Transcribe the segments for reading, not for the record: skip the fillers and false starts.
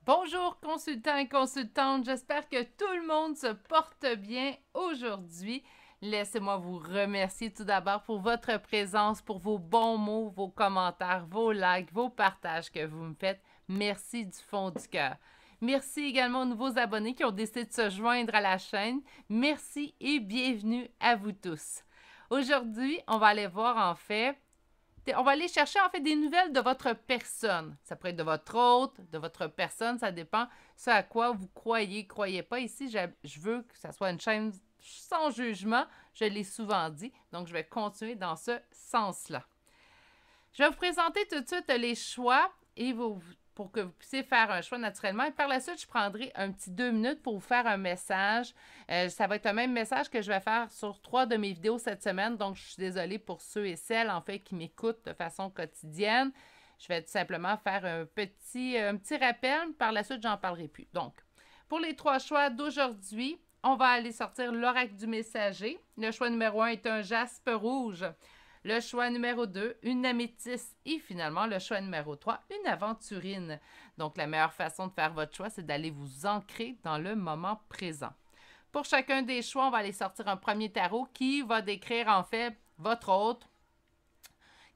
Bonjour consultants et consultantes, j'espère que tout le monde se porte bien aujourd'hui. Laissez-moi vous remercier tout d'abord pour votre présence, pour vos bons mots, vos commentaires, vos likes, vos partages que vous me faites. Merci du fond du cœur. Merci également aux nouveaux abonnés qui ont décidé de se joindre à la chaîne. Merci et bienvenue à vous tous. Aujourd'hui, on va aller voir on va aller chercher en fait des nouvelles de votre personne. Ça peut être de votre hôte, de votre personne, ça dépend ce à quoi vous croyez, croyez pas. Ici, je veux que ça soit une chaîne sans jugement, je l'ai souvent dit, donc je vais continuer dans ce sens-là. Je vais vous présenter tout de suite les choix et pour que vous puissiez faire un choix naturellement. Et par la suite, je prendrai un petit 2 minutes pour vous faire un message. Ça va être le même message que je vais faire sur 3 de mes vidéos cette semaine. Donc, je suis désolée pour ceux et celles, en fait, qui m'écoutent de façon quotidienne. Je vais tout simplement faire un petit rappel. Par la suite, j'en parlerai plus. Donc, pour les 3 choix d'aujourd'hui, on va aller sortir l'oracle du messager. Le choix numéro 1 est un jaspe rouge. Le choix numéro 2, une améthyste. Et finalement, le choix numéro 3, une aventurine. Donc, la meilleure façon de faire votre choix, c'est d'aller vous ancrer dans le moment présent. Pour chacun des choix, on va aller sortir un premier tarot qui va décrire en fait votre hôte.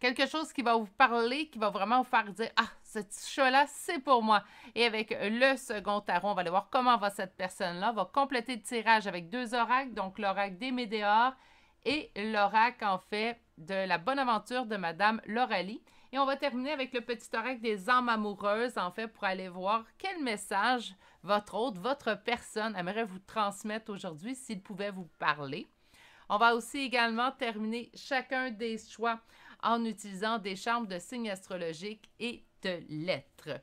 Quelque chose qui va vous parler, qui va vraiment vous faire dire « Ah, ce petit chat-là, c'est pour moi ». Et avec le second tarot, on va aller voir comment va cette personne-là. On va compléter le tirage avec 2 oracles, donc l'oracle des Médéors et l'oracle, en fait, de la bonne aventure de Madame Loralie. Et on va terminer avec le petit oracle des âmes amoureuses, en fait, pour aller voir quel message votre hôte, votre personne aimerait vous transmettre aujourd'hui s'il pouvait vous parler. On va aussi également terminer chacun des choix en utilisant des charmes de signes astrologiques et de lettres.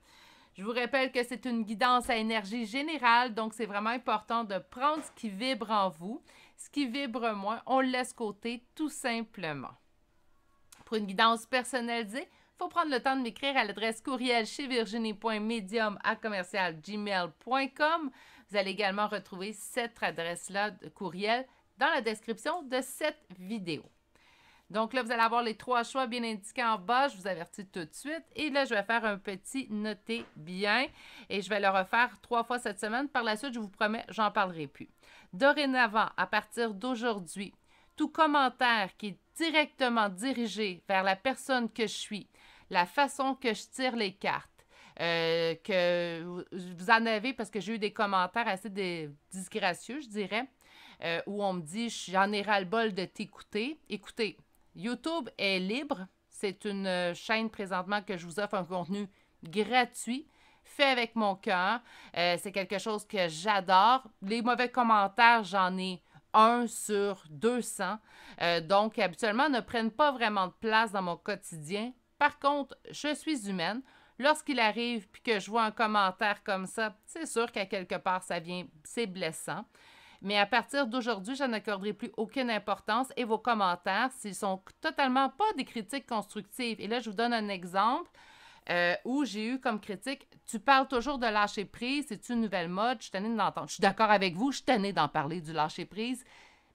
Je vous rappelle que c'est une guidance à énergie générale, donc c'est vraiment important de prendre ce qui vibre en vous. Ce qui vibre moins, on le laisse côté tout simplement. Pour une guidance personnalisée, il faut prendre le temps de m'écrire à l'adresse courriel chez virginie.medium@gmail.com. Vous allez également retrouver cette adresse-là de courriel dans la description de cette vidéo. Donc là, vous allez avoir les 3 choix bien indiqués en bas. Je vous avertis tout de suite. Et là, je vais faire un petit noté bien. Et je vais le refaire 3 fois cette semaine. Par la suite, je vous promets, j'en parlerai plus. Dorénavant, à partir d'aujourd'hui, tout commentaire qui est directement dirigé vers la personne que je suis, la façon que je tire les cartes, que vous en avez parce que j'ai eu des commentaires assez disgracieux, je dirais, où on me dit « J'en ai ras-le-bol de t'écouter ». Écoutez, YouTube est libre. C'est une chaîne présentement que je vous offre un contenu gratuit, fait avec mon cœur. C'est quelque chose que j'adore. Les mauvais commentaires, j'en ai 1 sur 200. Donc, habituellement, ne prennent pas vraiment de place dans mon quotidien. Par contre, je suis humaine. Lorsqu'il arrive puis que je vois un commentaire comme ça, c'est sûr qu'à quelque part, c'est blessant. Mais à partir d'aujourd'hui, je n'accorderai plus aucune importance et vos commentaires, s'ils sont totalement pas des critiques constructives. Et là, je vous donne un exemple où j'ai eu comme critique « Tu parles toujours de lâcher prise, c'est une nouvelle mode, je suis tannée d'entendre. » Je suis d'accord avec vous, je suis tannée d'en parler du lâcher prise,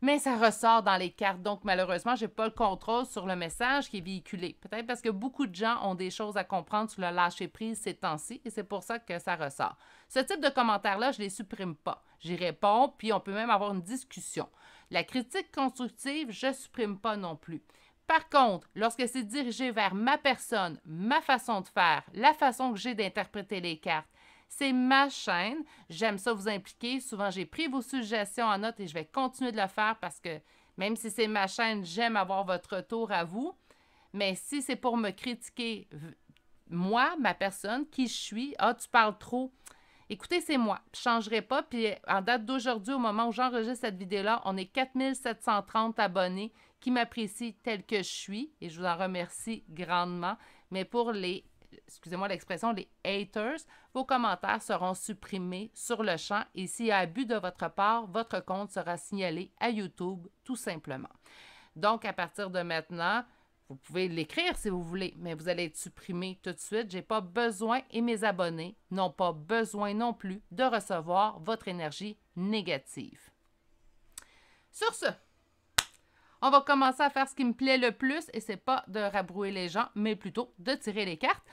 mais ça ressort dans les cartes. Donc, malheureusement, je n'ai pas le contrôle sur le message qui est véhiculé. Peut-être parce que beaucoup de gens ont des choses à comprendre sur le lâcher prise ces temps-ci et c'est pour ça que ça ressort. Ce type de commentaires-là, je ne les supprime pas. J'y réponds, puis on peut même avoir une discussion. La critique constructive, je ne supprime pas non plus. Par contre, lorsque c'est dirigé vers ma personne, ma façon de faire, la façon que j'ai d'interpréter les cartes, c'est ma chaîne. J'aime ça vous impliquer. Souvent, j'ai pris vos suggestions en note et je vais continuer de le faire parce que même si c'est ma chaîne, j'aime avoir votre retour à vous. Mais si c'est pour me critiquer, moi, ma personne, qui je suis, « Ah, tu parles trop », écoutez, c'est moi. Je ne changerai pas. Puis en date d'aujourd'hui, au moment où j'enregistre cette vidéo-là, on est 4730 abonnés qui m'apprécient tel que je suis. Et je vous en remercie grandement. Mais pour excusez-moi l'expression, les haters, vos commentaires seront supprimés sur le champ. Et s'il y a abus de votre part, votre compte sera signalé à YouTube, tout simplement. Donc, à partir de maintenant, vous pouvez l'écrire si vous voulez, mais vous allez être supprimé tout de suite. Je n'ai pas besoin et mes abonnés n'ont pas besoin non plus de recevoir votre énergie négative. Sur ce, on va commencer à faire ce qui me plaît le plus et c'est pas de rabrouer les gens, mais plutôt de tirer les cartes.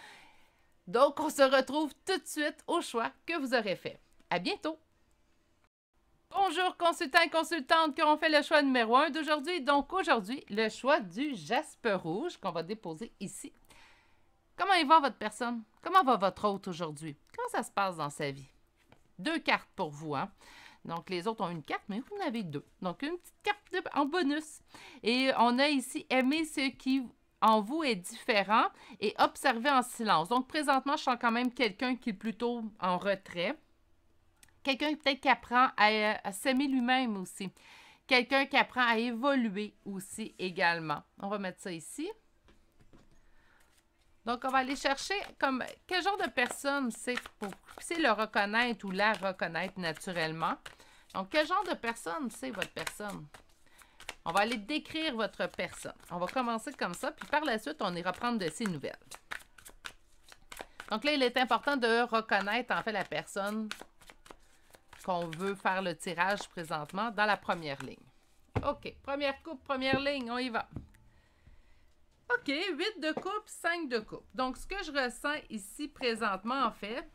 Donc, on se retrouve tout de suite au choix que vous aurez fait. À bientôt! Bonjour consultants et consultantes qui ont fait le choix numéro 1 d'aujourd'hui. Donc aujourd'hui, le choix du jaspe rouge qu'on va déposer ici. Comment il va votre personne? Comment va votre hôte aujourd'hui? Comment ça se passe dans sa vie? 2 cartes pour vous, hein? Donc les autres ont une carte, mais vous en avez 2. Donc une petite carte en bonus. Et on a ici aimer ce qui en vous est différent et observer en silence. Donc présentement, je sens quand même quelqu'un qui est plutôt en retrait. Quelqu'un peut-être qui apprend à s'aimer lui-même aussi. Quelqu'un qui apprend à évoluer aussi également. On va mettre ça ici. Donc, on va aller chercher comme quel genre de personne c'est pour le reconnaître ou la reconnaître naturellement. Donc, quel genre de personne c'est votre personne? On va aller décrire votre personne. On va commencer comme ça, puis par la suite, on ira prendre de ses nouvelles. Donc là, il est important de reconnaître en fait la personne qu'on veut faire le tirage présentement dans la première ligne. OK, première coupe, première ligne, on y va. OK, 8 de coupe, 5 de coupe. Donc, ce que je ressens ici présentement, en fait,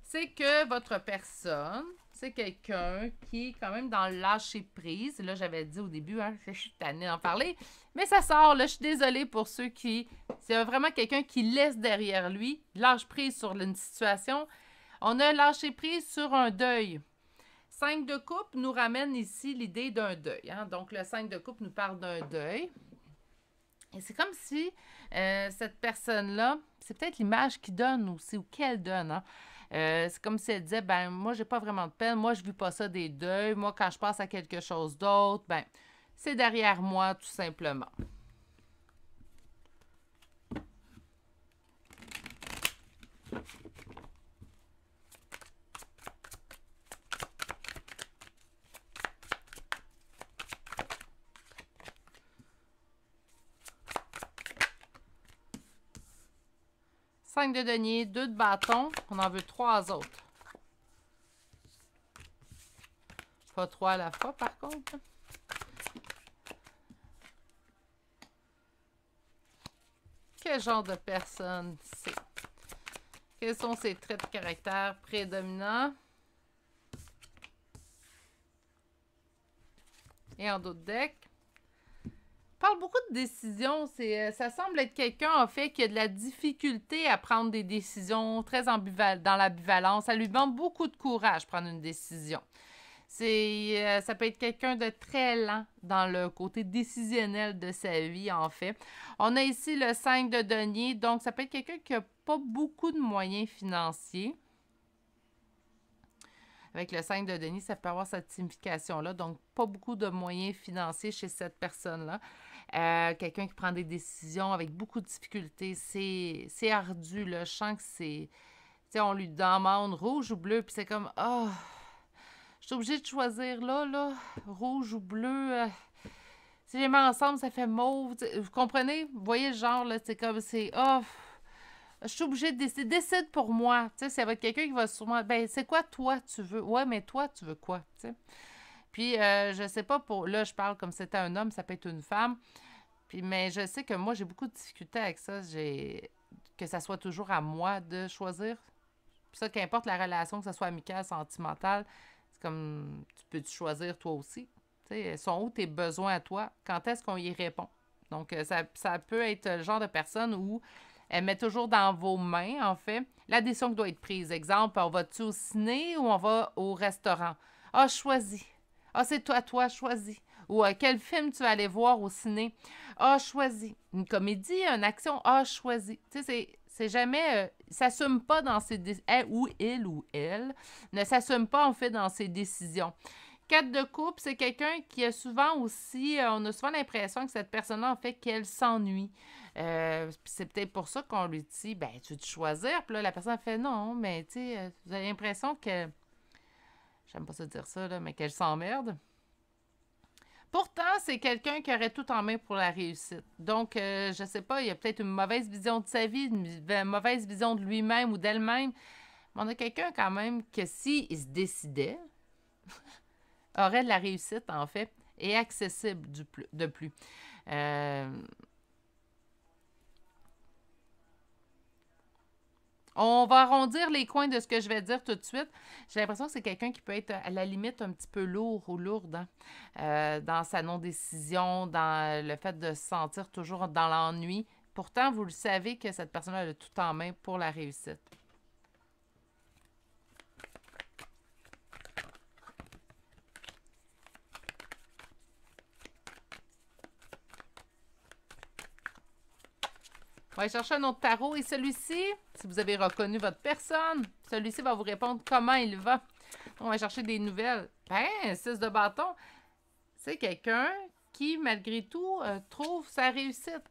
c'est que votre personne, c'est quelqu'un qui est quand même dans le lâcher-prise. Là, j'avais dit au début, hein, je suis tannée d'en parler, mais ça sort. Là, je suis désolée pour ceux qui... C'est vraiment quelqu'un qui laisse derrière lui, lâche-prise sur une situation. On a lâché prise sur un deuil. 5 de coupe nous ramène ici l'idée d'un deuil. Hein? Donc, le 5 de coupe nous parle d'un deuil. Et c'est comme si cette personne-là, c'est peut-être l'image qu'il donne aussi, ou qu'elle donne. Hein? C'est comme si elle disait, ben moi, j'ai pas vraiment de peine. Moi, je vis pas ça des deuils. Moi, quand je passe à quelque chose d'autre, ben c'est derrière moi, tout simplement. Cinq de denier, 2 de bâton. On en veut 3 autres. Pas 3 à la fois, par contre. Quel genre de personne c'est? Quels sont ses traits de caractère prédominants? Et en d'autres decks. Parle beaucoup de décisions. Ça semble être quelqu'un, en fait, qui a de la difficulté à prendre des décisions très dans l'ambivalence. Ça lui demande beaucoup de courage prendre une décision. Ça peut être quelqu'un de très lent dans le côté décisionnel de sa vie, en fait. On a ici le 5 de denier, donc ça peut être quelqu'un qui n'a pas beaucoup de moyens financiers. Avec le 5 de denier, ça peut avoir cette signification-là. Donc, pas beaucoup de moyens financiers chez cette personne-là. Quelqu'un qui prend des décisions avec beaucoup de difficultés. C'est ardu, là. Je sens que c'est... Tu sais, on lui demande rouge ou bleu, puis c'est comme... Oh, je suis obligée de choisir là, rouge ou bleu. Si les mets ensemble, ça fait mauve. Vous comprenez? Vous voyez le genre, là, c'est comme... C'est... Oh, je suis obligée de décider. Décide pour moi. Tu sais, ça va être quelqu'un qui va sûrement... Ben, c'est quoi toi tu veux? Ouais, mais toi, tu veux quoi? Tu sais? Puis, je sais pas pour... Là, je parle comme si c'était un homme, ça peut être une femme. Puis, mais je sais que moi, j'ai beaucoup de difficultés avec ça. Que ça soit toujours à moi de choisir. Puis ça, qu'importe la relation, que ce soit amicale, sentimentale, c'est comme... Tu peux choisir toi aussi. Tu sais, sont où tes besoins à toi? Quand est-ce qu'on y répond? Donc, ça peut être le genre de personne où... Elle met toujours dans vos mains, en fait, la décision qui doit être prise. Exemple, on va-tu au ciné ou on va au restaurant? Ah, choisis. Ah, c'est toi, choisis. Ou quel film tu vas aller voir au ciné? Ah, choisis. Une comédie, une action? Ah, choisis. Tu sais, c'est jamais... s'assume pas dans ses décisions. Ou il ou elle ne s'assume pas, en fait, dans ses décisions. 4 de coupe, c'est quelqu'un qui a souvent aussi... on a souvent l'impression que cette personne-là, en fait, qu'elle s'ennuie. C'est peut-être pour ça qu'on lui dit, ben, tu veux te choisir? Puis là, la personne fait non, mais tu sais, vous avez l'impression que, j'aime pas ça dire ça, là, mais qu'elle s'emmerde. Pourtant, c'est quelqu'un qui aurait tout en main pour la réussite. Donc, je sais pas, il y a peut-être une mauvaise vision de sa vie, une mauvaise vision de lui-même ou d'elle-même. Mais on a quelqu'un quand même que s'il se décidait, aurait de la réussite, en fait, et accessible de plus. On va arrondir les coins de ce que je vais dire tout de suite. J'ai l'impression que c'est quelqu'un qui peut être à la limite un petit peu lourd ou lourde dans sa non-décision, dans le fait de se sentir toujours dans l'ennui. Pourtant, vous le savez que cette personne-là a tout en main pour la réussite. On va aller chercher un autre tarot et celui-ci, si vous avez reconnu votre personne, celui-ci va vous répondre comment il va. On va chercher des nouvelles. Ben, 6 de bâton, c'est quelqu'un qui, malgré tout, trouve sa réussite.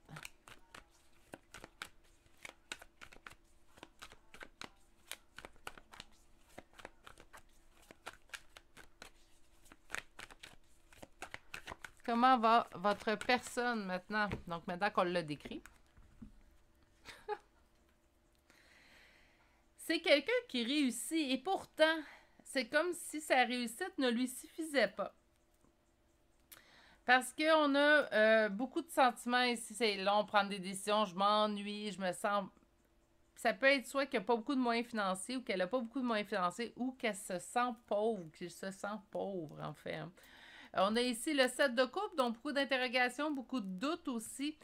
Comment va votre personne maintenant? Donc, maintenant qu'on l'a décrit. C'est quelqu'un qui réussit et pourtant, c'est comme si sa réussite ne lui suffisait pas. Parce qu'on a beaucoup de sentiments ici, c'est long, prendre des décisions, je m'ennuie, je me sens... Ça peut être soit qu'il n'y a pas beaucoup de moyens financiers ou qu'elle n'a pas beaucoup de moyens financiers ou qu'elle se sent pauvre, qu'il se sent pauvre en fait. On a ici le 7 de coupe, donc beaucoup d'interrogations, beaucoup de doutes aussi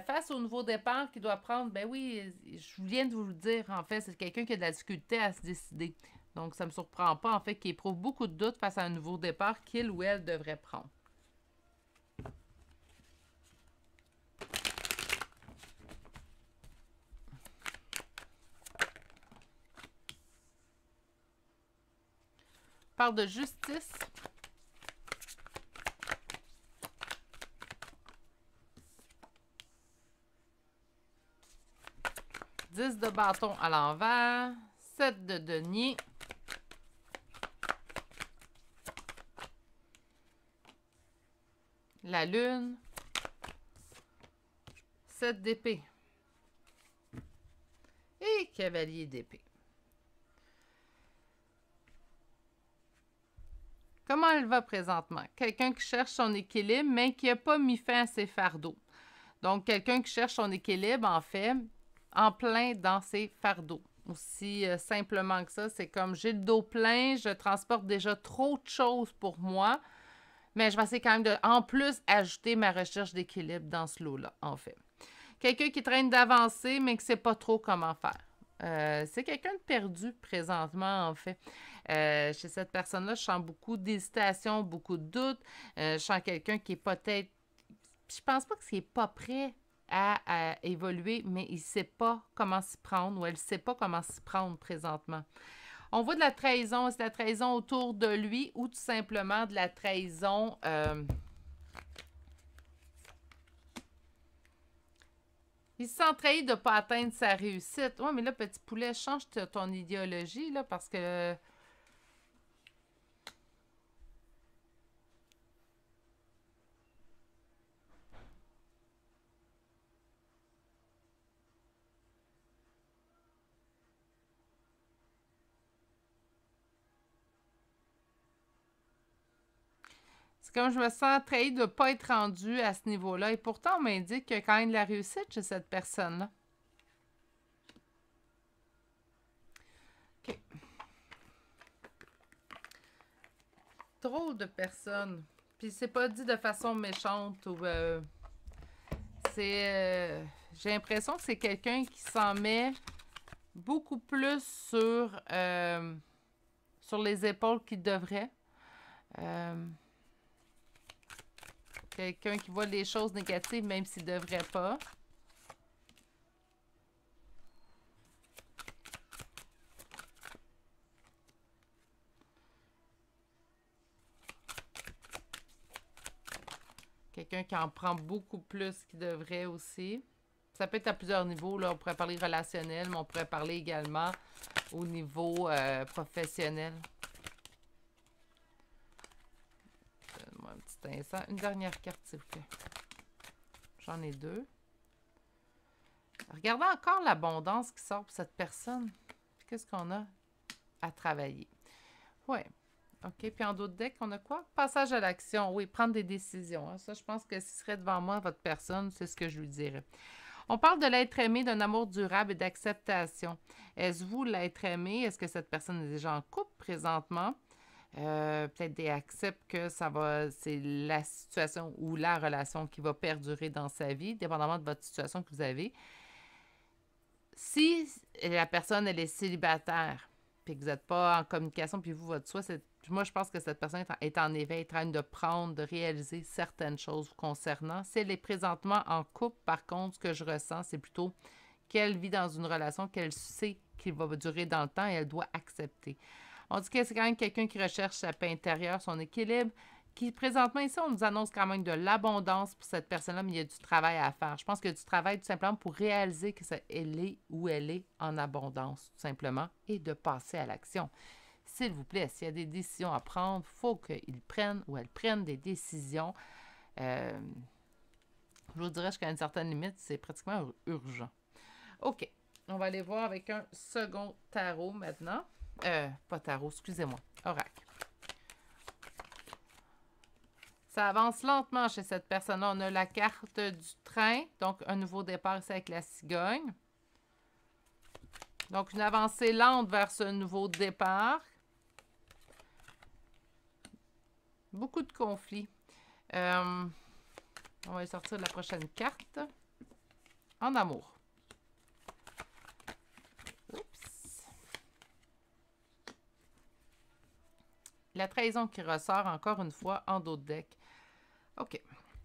face au nouveau départ qui doit prendre. Ben oui, je viens de vous le dire, en fait, c'est quelqu'un qui a de la difficulté à se décider. Donc, ça ne me surprend pas, en fait, qu'il éprouve beaucoup de doutes face à un nouveau départ qu'il ou elle devrait prendre. On parle de justice. Dix de bâton à l'envers. 7 de denier. La lune. 7 d'épée. Et cavalier d'épée. Comment elle va présentement? Quelqu'un qui cherche son équilibre, mais qui n'a pas mis fin à ses fardeaux. Donc, quelqu'un qui cherche son équilibre, en fait, en plein dans ses fardeaux. Aussi simplement que ça, c'est comme j'ai le dos plein, je transporte déjà trop de choses pour moi, mais je vais essayer quand même de, en plus, ajouter ma recherche d'équilibre dans ce lot-là, en fait. Quelqu'un qui traîne d'avancer, mais qui ne sait pas trop comment faire. C'est quelqu'un de perdu présentement, en fait. Chez cette personne-là, je sens beaucoup d'hésitation, beaucoup de doutes. Je sens quelqu'un qui est peut-être... Je pense pas qu'il n'est pas prêt à évoluer, mais il ne sait pas comment s'y prendre ou elle ne sait pas comment s'y prendre présentement. On voit de la trahison, c'est de la trahison autour de lui ou tout simplement de la trahison... Il se sent trahi de ne pas atteindre sa réussite. Ouais, mais là, petit poulet, change ton idéologie, là, parce que... C'est comme je me sens trahi de ne pas être rendu à ce niveau-là. Et pourtant, on m'indique qu'il y a quand même de la réussite chez cette personne-là. OK. Drôle de personne. Puis c'est pas dit de façon méchante ou... c'est... j'ai l'impression que c'est quelqu'un qui s'en met beaucoup plus sur les épaules qu'il devrait. Quelqu'un qui voit les choses négatives même s'il ne devrait pas. Quelqu'un qui en prend beaucoup plus qu'il devrait aussi. Ça peut être à plusieurs niveaux. Là. On pourrait parler relationnel, mais on pourrait parler également au niveau professionnel. Donne-moi un petit instant. Une dernière carte, s'il vous plaît. J'en ai deux. Regardez encore l'abondance qui sort pour cette personne. Qu'est-ce qu'on a à travailler? Ouais. OK, puis en d'autres decks, on a quoi? Passage à l'action. Oui, prendre des décisions. Hein. Ça, je pense que si ce serait devant moi, votre personne, c'est ce que je lui dirais. On parle de l'être aimé, d'un amour durable et d'acceptation. Est-ce vous l'être aimé? Est-ce que cette personne est déjà en couple présentement? Peut-être des accepte que c'est la situation ou la relation qui va perdurer dans sa vie, dépendamment de votre situation que vous avez. Si la personne, elle est célibataire, puis que vous n'êtes pas en communication, puis vous, votre soi, moi, je pense que cette personne est en éveil, train de prendre, de réaliser certaines choses vous concernant. Si elle est présentement en couple, par contre, ce que je ressens, c'est plutôt qu'elle vit dans une relation qu'elle sait qu'il va durer dans le temps et elle doit accepter. On dit que c'est quand même quelqu'un qui recherche sa paix intérieure, son équilibre, qui présentement ici, on nous annonce quand même de l'abondance pour cette personne-là, mais il y a du travail à faire. Je pense qu'il y a du travail tout simplement pour réaliser qu'elle est où elle est en abondance, tout simplement, et de passer à l'action. S'il vous plaît, s'il y a des décisions à prendre, il faut qu'ils prennent ou elles prennent des décisions. Je vous dirais jusqu'à une certaine limite, c'est pratiquement urgent. OK, on va aller voir avec un second tarot maintenant. Pas tarot, excusez-moi, oracle. Ça avance lentement chez cette personne-là. On a la carte du train, donc un nouveau départ ici avec la cigogne. Donc, une avancée lente vers ce nouveau départ. Beaucoup de conflits. On va sortir la prochaine carte. En amour. Oups. La trahison qui ressort encore une fois en dos de deck. OK.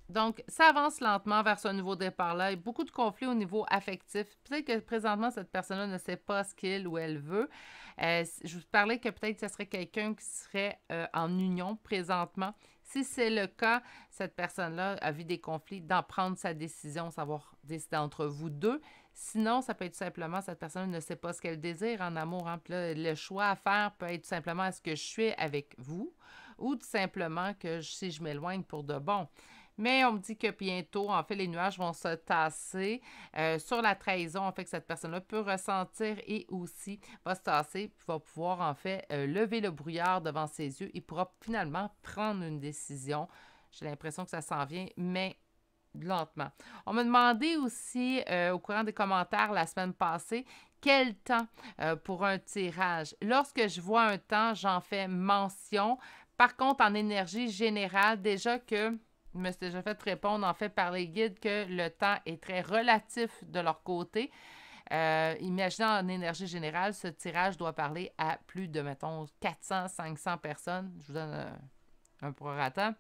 Donc, ça avance lentement vers ce nouveau départ-là. Il y a beaucoup de conflits au niveau affectif. Peut-être que présentement, cette personne-là ne sait pas ce qu'il ou elle veut. Je vous parlais que peut-être que ce serait quelqu'un qui serait en union présentement. Si c'est le cas, cette personne-là a vu des conflits d'en prendre sa décision, savoir décider entre vous deux. Sinon, ça peut être tout simplement, cette personne ne sait pas ce qu'elle désire en amour. Hein? Puis là, le choix à faire peut être tout simplement, est-ce que je suis avec vous ou tout simplement que si je m'éloigne pour de bon. Mais on me dit que bientôt, en fait, les nuages vont se tasser sur la trahison, en fait, que cette personne-là peut ressentir et aussi va se tasser, puis va pouvoir, en fait, lever le brouillard devant ses yeux et pourra finalement prendre une décision. J'ai l'impression que ça s'en vient, mais lentement. On m'a demandé aussi, au courant des commentaires la semaine passée, quel temps pour un tirage. Lorsque je vois un temps, j'en fais mention. Par contre, en énergie générale, déjà que je me suis déjà fait répondre en fait par les guides que le temps est très relatif de leur côté. Imaginez en énergie générale, ce tirage doit parler à plus de, mettons, 400, 500 personnes. Je vous donne un prorata,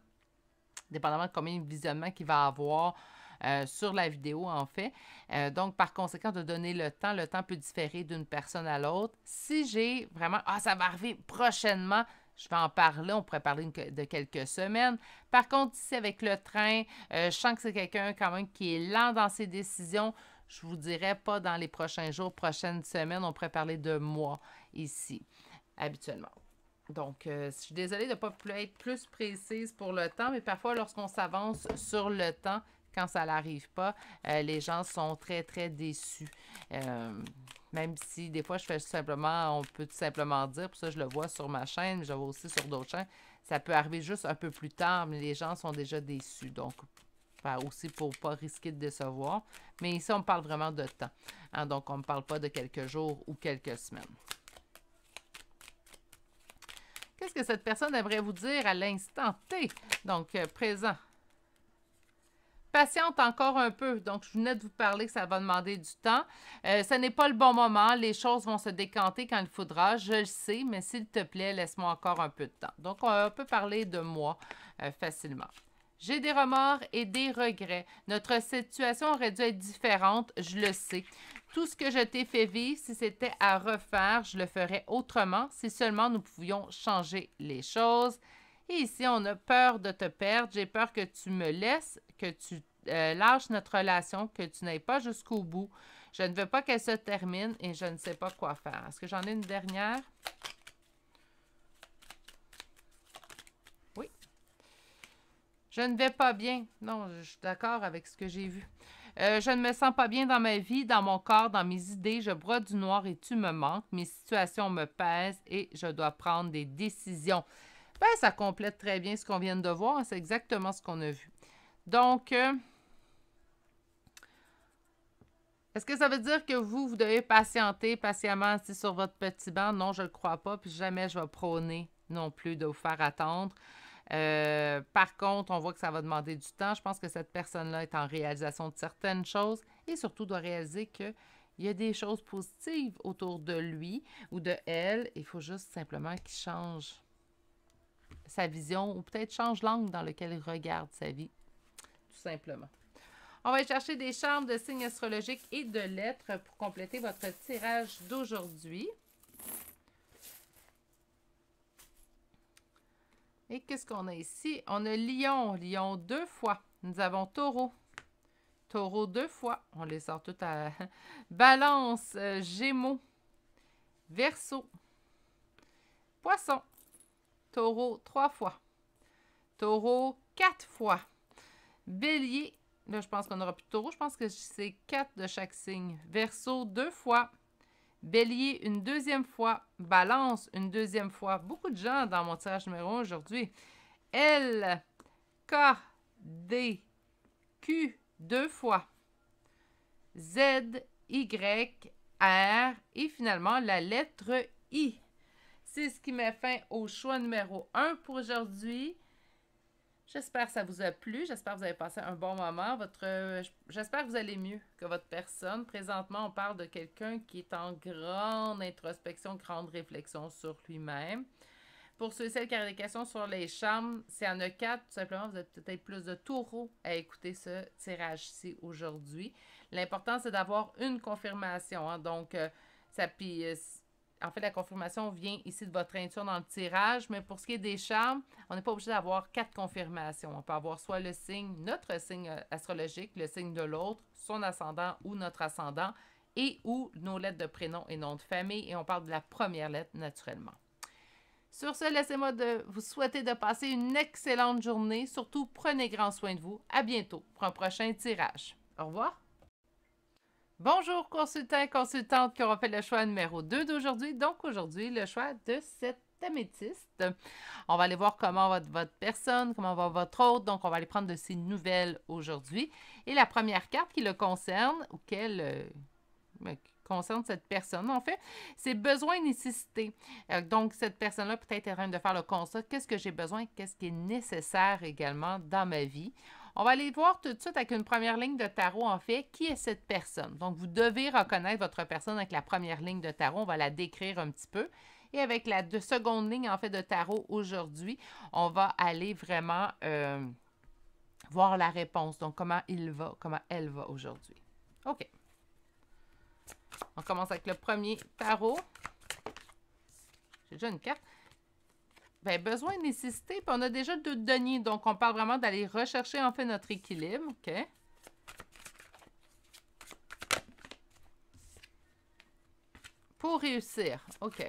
dépendamment de combien de visionnements qu'il va avoir sur la vidéo, en fait. Donc, par conséquent, de donner le temps peut différer d'une personne à l'autre. Si j'ai vraiment, ça va arriver prochainement, je vais en parler, on pourrait parler de quelques semaines. Par contre, ici, avec le train, je sens que c'est quelqu'un quand même qui est lent dans ses décisions. Je vous dirais pas dans les prochains jours, prochaines semaines, on pourrait parler de mois ici, habituellement. Donc, je suis désolée de ne pas être plus précise pour le temps, mais parfois, lorsqu'on s'avance sur le temps, quand ça n'arrive pas, les gens sont très, très déçus. Même si des fois, je fais simplement, on peut tout simplement dire, puis ça, je le vois sur ma chaîne, mais je le vois aussi sur d'autres chaînes, ça peut arriver juste un peu plus tard, mais les gens sont déjà déçus. Donc, aussi pour ne pas risquer de décevoir. Mais ici, on parle vraiment de temps. Hein, donc, on ne parle pas de quelques jours ou quelques semaines. Qu'est-ce que cette personne aimerait vous dire à l'instant T? Donc, présent. Patiente encore un peu. Donc, je venais de vous parler que ça va demander du temps. Ce n'est pas le bon moment. Les choses vont se décanter quand il faudra. Je le sais, mais s'il te plaît, laisse-moi encore un peu de temps. Donc, on peut parler de moi facilement. J'ai des remords et des regrets. Notre situation aurait dû être différente, je le sais. Tout ce que je t'ai fait vivre, si c'était à refaire, je le ferais autrement, si seulement nous pouvions changer les choses. Et ici, on a peur de te perdre. J'ai peur que tu me laisses, que tu lâches notre relation, que tu n'ailles pas jusqu'au bout. Je ne veux pas qu'elle se termine et je ne sais pas quoi faire. Est-ce que j'en ai une dernière? Oui. Je ne vais pas bien. Non, je suis d'accord avec ce que j'ai vu. Je ne me sens pas bien dans ma vie, dans mon corps, dans mes idées. Je broie du noir et tu me manques. Mes situations me pèsent et je dois prendre des décisions. Ben, ça complète très bien ce qu'on vient de voir. C'est exactement ce qu'on a vu. Donc, Est-ce que ça veut dire que vous devez patienter patiemment assis sur votre petit banc? Non, je ne le crois pas, puis jamais je vais prôner non plus de vous faire attendre. Par contre, on voit que ça va demander du temps. Je pense que cette personne-là est en réalisation de certaines choses et surtout doit réaliser qu'il y a des choses positives autour de lui ou de elle. Il faut juste simplement qu'il change sa vision ou peut-être change l'angle dans lequel il regarde sa vie, tout simplement. On va aller chercher des charmes de signes astrologiques et de lettres pour compléter votre tirage d'aujourd'hui. Et qu'est-ce qu'on a ici? On a Lion. Lion 2 fois. Nous avons Taureau. Taureau 2 fois. On les sort toutes à Balance. Gémeaux. Verseau. Poisson. Taureau 3 fois. Taureau 4 fois. Bélier. Là, je pense qu'on n'aura plus de taureau. Je pense que c'est 4 de chaque signe. Verseau 2 fois. Bélier une deuxième fois. Balance une deuxième fois. Beaucoup de gens dans mon tirage numéro 1 aujourd'hui. L, K, D, Q 2 fois. Z, Y, R et finalement la lettre I. C'est ce qui met fin au choix numéro 1 pour aujourd'hui. J'espère que ça vous a plu. J'espère que vous avez passé un bon moment. J'espère que vous allez mieux que votre personne. Présentement, on parle de quelqu'un qui est en grande introspection, grande réflexion sur lui-même. Pour ceux et celles qui ont des questions sur les charmes, s'il y en a 4, tout simplement, vous avez peut-être plus de taureaux à écouter ce tirage-ci aujourd'hui. L'important, c'est d'avoir une confirmation. Hein. Donc, en fait, la confirmation vient ici de votre intuition dans le tirage, mais pour ce qui est des charmes, on n'est pas obligé d'avoir 4 confirmations. On peut avoir soit le signe, notre signe astrologique, le signe de l'autre, son ascendant ou notre ascendant, et ou nos lettres de prénom et nom de famille, et on parle de la première lettre naturellement. Sur ce, laissez-moi vous souhaiter de passer une excellente journée. Surtout, prenez grand soin de vous. À bientôt pour un prochain tirage. Au revoir. Bonjour consultants et consultantes qui auront fait le choix numéro 2 d'aujourd'hui. Donc aujourd'hui, le choix de cette améthyste. On va aller voir comment va votre personne, comment va votre hôte. Donc on va aller prendre de ses nouvelles aujourd'hui. Et la première carte qui le concerne, ou qu'elle concerne cette personne, en fait, c'est besoin et nécessité. Donc cette personne-là peut-être est en train de faire le constat. Qu'est-ce que j'ai besoin? Qu'est-ce qui est nécessaire également dans ma vie? On va aller voir tout de suite avec une première ligne de tarot, en fait, qui est cette personne. Donc, vous devez reconnaître votre personne avec la première ligne de tarot. On va la décrire un petit peu. Et avec la seconde ligne, en fait, de tarot aujourd'hui, on va aller vraiment voir la réponse. Donc, comment il va, comment elle va aujourd'hui. OK. On commence avec le premier tarot. J'ai déjà une carte. Bien, besoin et nécessité, puis on a déjà 2 deniers, donc on parle vraiment d'aller rechercher en fait notre équilibre, OK? Pour réussir, OK.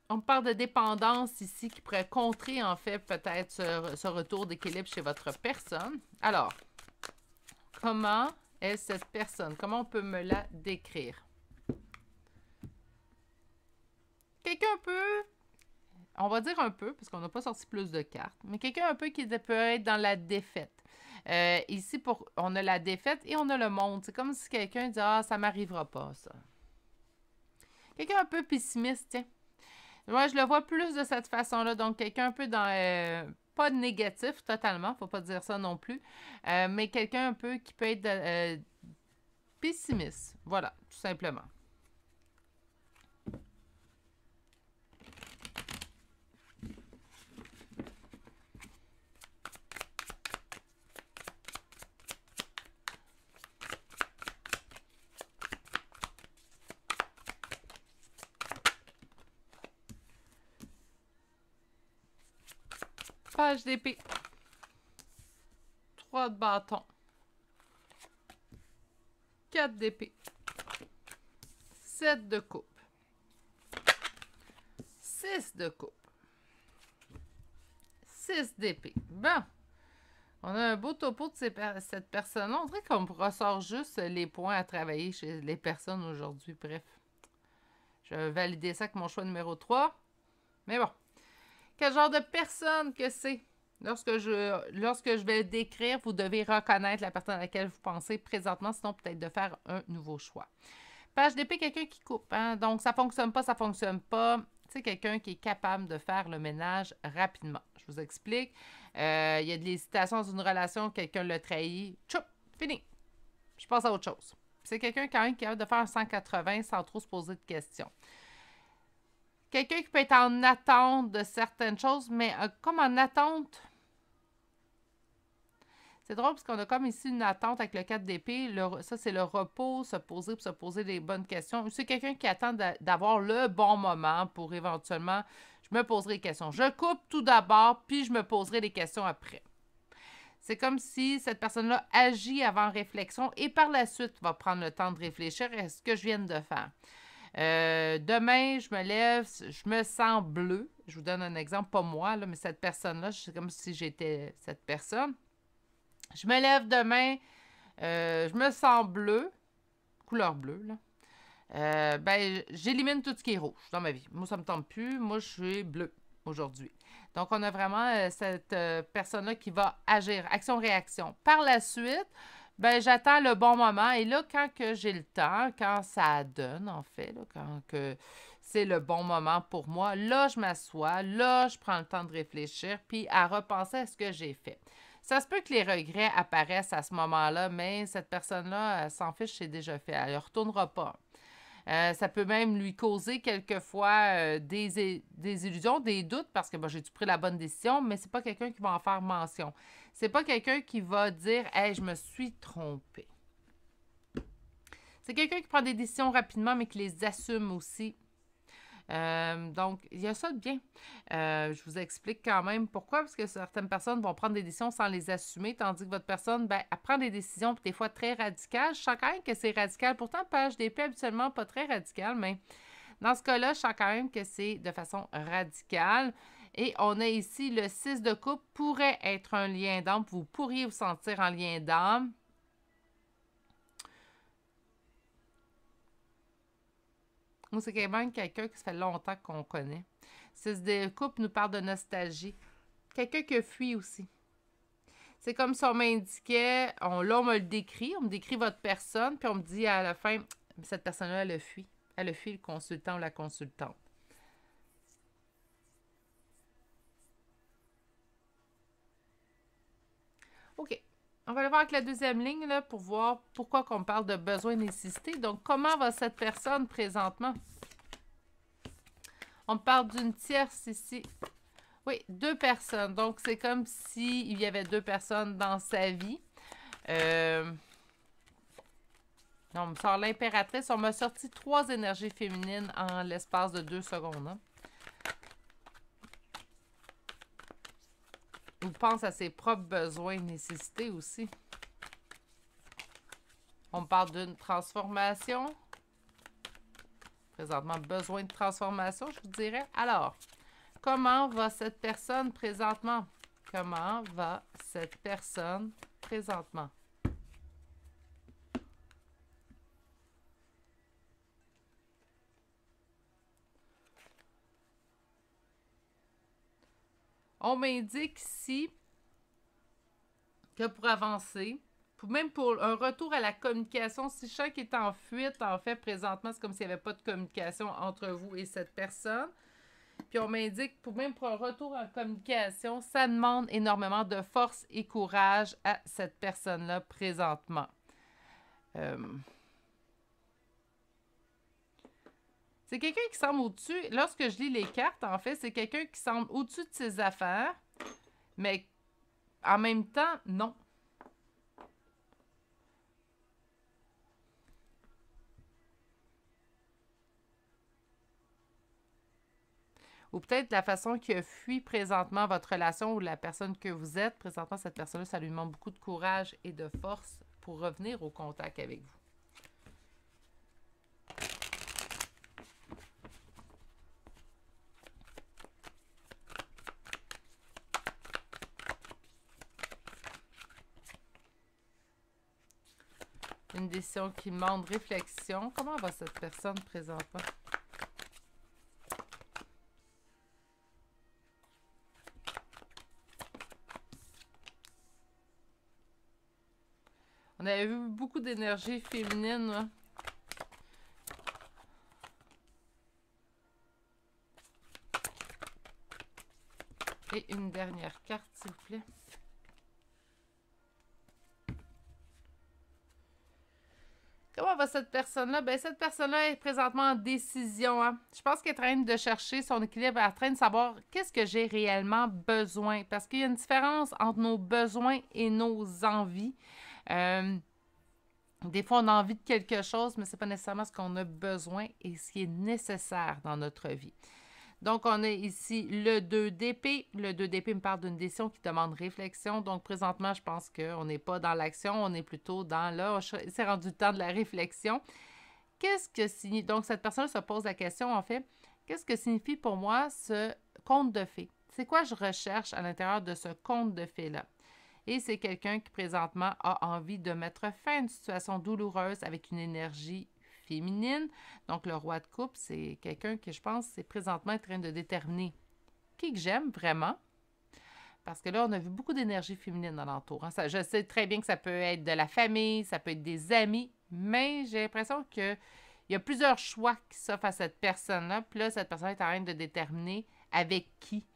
On parle de dépendance ici qui pourrait contrer en fait peut-être ce retour d'équilibre chez votre personne. Alors, comment est cette personne? Comment on peut me la décrire? Quelqu'un un peu, on va dire un peu, parce qu'on n'a pas sorti plus de cartes, mais quelqu'un un peu qui peut être dans la défaite. Ici, on a la défaite et on a le monde. C'est comme si quelqu'un dit « Ah, ça m'arrivera pas, ça. » Quelqu'un un peu pessimiste, tiens. Moi, je le vois plus de cette façon-là. Donc, quelqu'un un peu dans... pas de négatif totalement, faut pas dire ça non plus. Mais quelqu'un un peu qui peut être pessimiste. Voilà, tout simplement. Page d'épée. 3 de bâton. 4 d'épée. 7 de coupe. 6 de coupe. 6 d'épée. Bon. On a un beau topo de cette personne-là. On dirait qu'on ressort juste les points à travailler chez les personnes aujourd'hui. Bref, je vais valider ça avec mon choix numéro 3. Mais bon, quel genre de personne que c'est? Lorsque je vais le décrire, vous devez reconnaître la personne à laquelle vous pensez présentement, sinon peut-être de faire un nouveau choix. Page d'épée, quelqu'un qui coupe. Hein? Donc, ça fonctionne pas, ça fonctionne pas. C'est quelqu'un qui est capable de faire le ménage rapidement. Je vous explique. Il y a de l'hésitation dans une relation, quelqu'un l'a trahi. Tchoup, fini. Je passe à autre chose. C'est quelqu'un quand même qui est capable de faire un 180 sans trop se poser de questions. Quelqu'un qui peut être en attente de certaines choses, mais comme en attente... C'est drôle parce qu'on a comme ici une attente avec le 4 d'épée. Ça, c'est le repos, se poser des bonnes questions. C'est quelqu'un qui attend d'avoir le bon moment pour éventuellement... Je me poserai des questions. Je coupe tout d'abord, puis je me poserai des questions après. C'est comme si cette personne-là agit avant réflexion et par la suite va prendre le temps de réfléchir à ce que je viens de faire. Demain, je me lève, je me sens bleu. Je vous donne un exemple, pas moi, là, mais cette personne-là, c'est comme si j'étais cette personne. Je me lève demain, je me sens bleu, couleur bleue, là. J'élimine tout ce qui est rouge dans ma vie. Moi, ça me tente plus. Moi, je suis bleu aujourd'hui. Donc, on a vraiment cette personne-là qui va agir, action-réaction. Par la suite, j'attends le bon moment. Et là, quand que j'ai le temps, quand ça donne, en fait, là, quand que c'est le bon moment pour moi, là, je m'assois, là, je prends le temps de réfléchir, puis à repenser à ce que j'ai fait. Ça se peut que les regrets apparaissent à ce moment-là, mais cette personne-là, elle s'en fiche, c'est déjà fait. Elle ne retournera pas. Ça peut même lui causer quelquefois des illusions, des doutes, parce que j'ai-tu pris la bonne décision, mais c'est pas quelqu'un qui va en faire mention. C'est pas quelqu'un qui va dire « Hey, je me suis trompé ». C'est quelqu'un qui prend des décisions rapidement, mais qui les assume aussi. Donc, il y a ça de bien. Je vous explique quand même pourquoi, parce que certaines personnes vont prendre des décisions sans les assumer, tandis que votre personne, elle prend des décisions des fois très radicales. Je sens quand même que c'est radical. Pourtant, page d'épée, habituellement, pas très radical, mais dans ce cas-là, je sens quand même que c'est de façon radicale. Et on a ici le 6 de coupe pourrait être un lien d'âme. Vous pourriez vous sentir en lien d'âme. Moi, c'est quand même quelqu'un qui ça fait longtemps qu'on connaît. 6 de coupe nous parle de nostalgie. Quelqu'un qui fuit aussi. C'est comme si on m'indiquait, là, on me le décrit, on me décrit votre personne, puis on me dit à la fin, cette personne-là, elle a fui. Elle a fui le consultant ou la consultante. OK. On va aller voir avec la deuxième ligne là, pour voir pourquoi qu'on parle de besoin et nécessité. Donc, comment va cette personne présentement? On parle d'une tierce ici. Oui, 2 personnes. Donc, c'est comme s'il y avait 2 personnes dans sa vie. On me sort l'impératrice. On m'a sorti 3 énergies féminines en l'espace de 2 secondes. Hein. On pense à ses propres besoins et nécessités aussi. On me parle d'une transformation. Présentement, besoin de transformation, je vous dirais. Alors, comment va cette personne présentement? Comment va cette personne présentement? On m'indique ici que pour avancer, même pour un retour à la communication, si chaque est en fuite, en fait, présentement, c'est comme s'il n'y avait pas de communication entre vous et cette personne. Puis on m'indique, même pour un retour en communication, ça demande énormément de force et courage à cette personne-là présentement. C'est quelqu'un qui semble au-dessus. Lorsque je lis les cartes, en fait, c'est quelqu'un qui semble au-dessus de ses affaires, mais en même temps, non. Ou peut-être la façon qui a fui présentement votre relation ou la personne que vous êtes, présentement, cette personne-là, ça lui demande beaucoup de courage et de force pour revenir au contact avec vous. Une décision qui demande réflexion. Comment va cette personne présentement? On avait vu beaucoup d'énergie féminine, là. Et une dernière carte, s'il vous plaît. Comment va cette personne-là? Bien, cette personne-là est présentement en décision. Hein? Je pense qu'elle est en train de chercher son équilibre, elle est en train de savoir qu'est-ce que j'ai réellement besoin. Parce qu'il y a une différence entre nos besoins et nos envies. Des fois, on a envie de quelque chose, mais ce n'est pas nécessairement ce qu'on a besoin et ce qui est nécessaire dans notre vie. Donc, on a ici le 2 d'épée. Le 2 d'épée me parle d'une décision qui demande réflexion. Donc, présentement, je pense qu'on n'est pas dans l'action, on est plutôt dans là. C'est rendu le temps de la réflexion. Qu'est-ce que signifie... Donc, cette personne se pose la question, en fait, qu'est-ce que signifie pour moi ce conte de fées? C'est quoi je recherche à l'intérieur de ce conte de fées-là? Et c'est quelqu'un qui, présentement, a envie de mettre fin à une situation douloureuse avec une énergie féminine. Donc, le roi de coupe, c'est quelqu'un que je pense c'est présentement en train de déterminer qui que j'aime vraiment. Parce que là, on a vu beaucoup d'énergie féminine alentour. Hein. Je sais très bien que ça peut être de la famille, ça peut être des amis, mais j'ai l'impression qu'il y a plusieurs choix qui s'offrent à cette personne-là. Puis là, cette personne est en train de déterminer avec qui.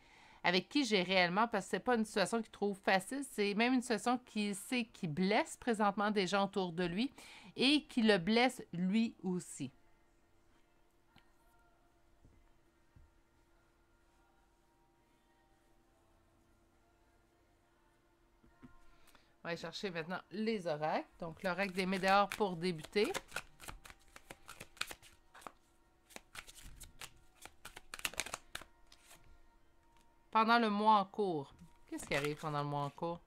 Avec qui j'ai réellement, parce que c'est pas une situation qu'il trouve facile, c'est même une situation qui blesse présentement des gens autour de lui et qui le blesse lui aussi. On va aller chercher maintenant les oracles. Donc, l'oracle des Météores pour débuter. Pendant le mois en cours. Qu'est-ce qui arrive pendant le mois en cours?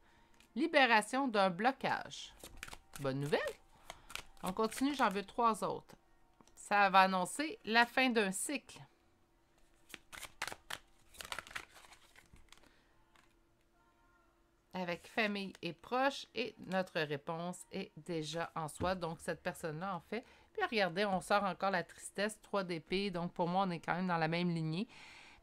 Libération d'un blocage. Bonne nouvelle. On continue, j'en veux 3 autres. Ça va annoncer la fin d'un cycle. Avec famille et proches. Et notre réponse est déjà en soi. Donc, cette personne-là, en fait. Puis, regardez, on sort encore la tristesse, 3 d'épée. Donc, pour moi, on est quand même dans la même lignée.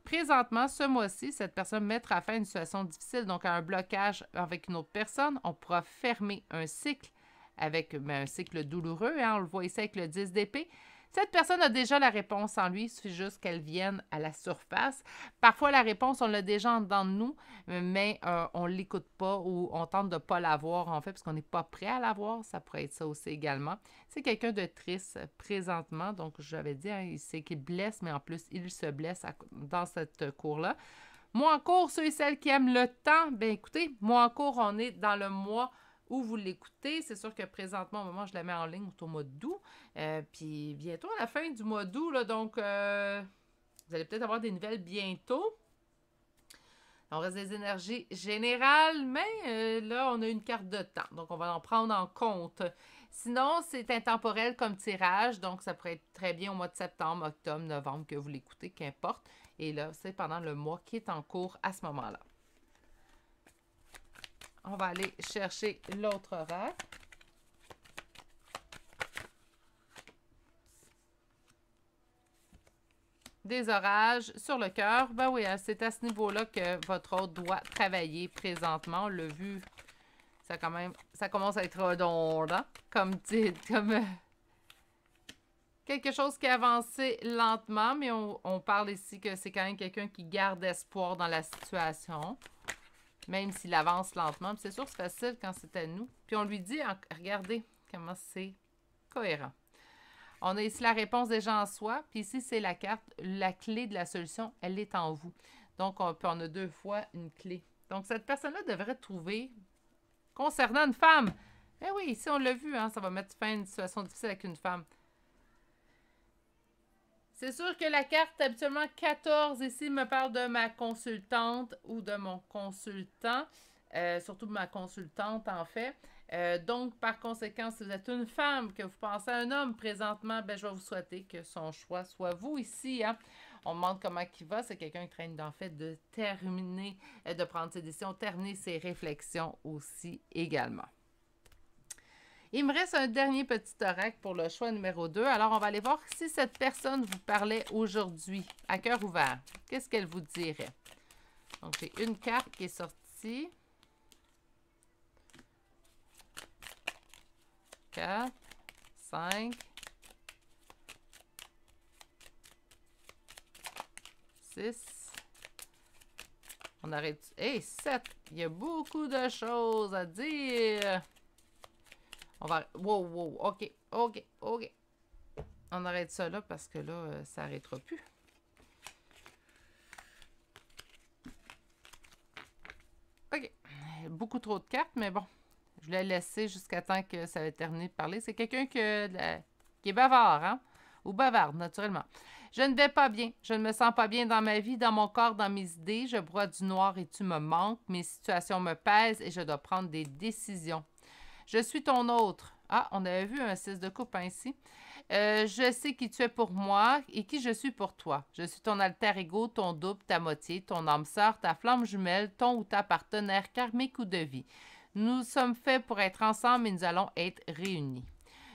Présentement, ce mois-ci, cette personne mettra fin à une situation difficile, donc à un blocage avec une autre personne. On pourra fermer un cycle avec un cycle douloureux. Hein, on le voit ici avec le 10 d'épée. Cette personne a déjà la réponse en lui, il suffit juste qu'elle vienne à la surface. Parfois, la réponse, on l'a déjà en dedans de nous, mais on ne l'écoute pas ou on tente de ne pas l'avoir, en fait, parce qu'on n'est pas prêt à l'avoir. Ça pourrait être ça aussi également. C'est quelqu'un de triste présentement, donc j'avais dit, hein, c'est qu'il blesse, mais en plus, il se blesse dans cette cour-là. Moi en cours, ceux et celles qui aiment le temps, bien écoutez, moi en cours, on est dans le mois où vous l'écoutez. C'est sûr que présentement, au moment où je la mets en ligne, au mois d'août. Puis bientôt à la fin du mois d'août, là, donc vous allez peut-être avoir des nouvelles bientôt. On reste des énergies générales, mais là, on a une carte de temps. Donc, on va en prendre en compte. Sinon, c'est intemporel comme tirage. Donc, ça pourrait être très bien au mois de septembre, octobre, novembre que vous l'écoutez, qu'importe. Et là, c'est pendant le mois qui est en cours à ce moment-là. On va aller chercher l'autre oracle. Des orages sur le cœur. Ben oui, c'est à ce niveau-là que votre hôte doit travailler présentement. On l'a vu, ça commence à être redondant, comme quelque chose qui a avancé lentement, mais on parle ici que c'est quand même quelqu'un qui garde espoir dans la situation. Même s'il avance lentement. C'est sûr que c'est facile quand c'est à nous. Puis on lui dit, regardez comment c'est cohérent. On a ici la réponse déjà en soi. Puis ici, c'est la carte. La clé de la solution, elle est en vous. Donc, on a 2 fois une clé. Donc, cette personne-là devrait trouver, concernant une femme. Eh oui, ici, on l'a vu, hein, ça va mettre fin à une situation difficile avec une femme. C'est sûr que la carte, habituellement 14 ici, me parle de ma consultante ou de mon consultant. Surtout de ma consultante, en fait. Donc, par conséquent, si vous êtes une femme, que vous pensez à un homme présentement, ben, je vais vous souhaiter que son choix soit vous ici. Hein? On demande comment il va. C'est quelqu'un qui traîne, en fait, de terminer, de prendre ses décisions, terminer ses réflexions aussi également. Il me reste un dernier petit oracle pour le choix numéro 2. Alors, on va aller voir si cette personne vous parlait aujourd'hui, à cœur ouvert. Qu'est-ce qu'elle vous dirait? Donc, j'ai une carte qui est sortie. 4, 5, 6. On arrête. Hey, 7. Il y a beaucoup de choses à dire. On va... Wow, wow. OK, OK, OK. On arrête ça là parce que là, ça n'arrêtera plus. OK. Beaucoup trop de cartes, mais bon. Je l'ai laissé jusqu'à temps que ça ait terminé de parler. C'est quelqu'un qui est bavard, hein? Ou bavarde, naturellement. Je ne vais pas bien. Je ne me sens pas bien dans ma vie, dans mon corps, dans mes idées. Je broie du noir et tu me manques. Mes situations me pèsent et je dois prendre des décisions. Je suis ton autre. Ah, on avait vu un 6 de coupe ici. Je sais qui tu es pour moi et qui je suis pour toi. Je suis ton alter ego, ton double, ta moitié, ton âme sœur, ta flamme jumelle, ton ou ta partenaire karmique ou de vie. Nous sommes faits pour être ensemble et nous allons être réunis.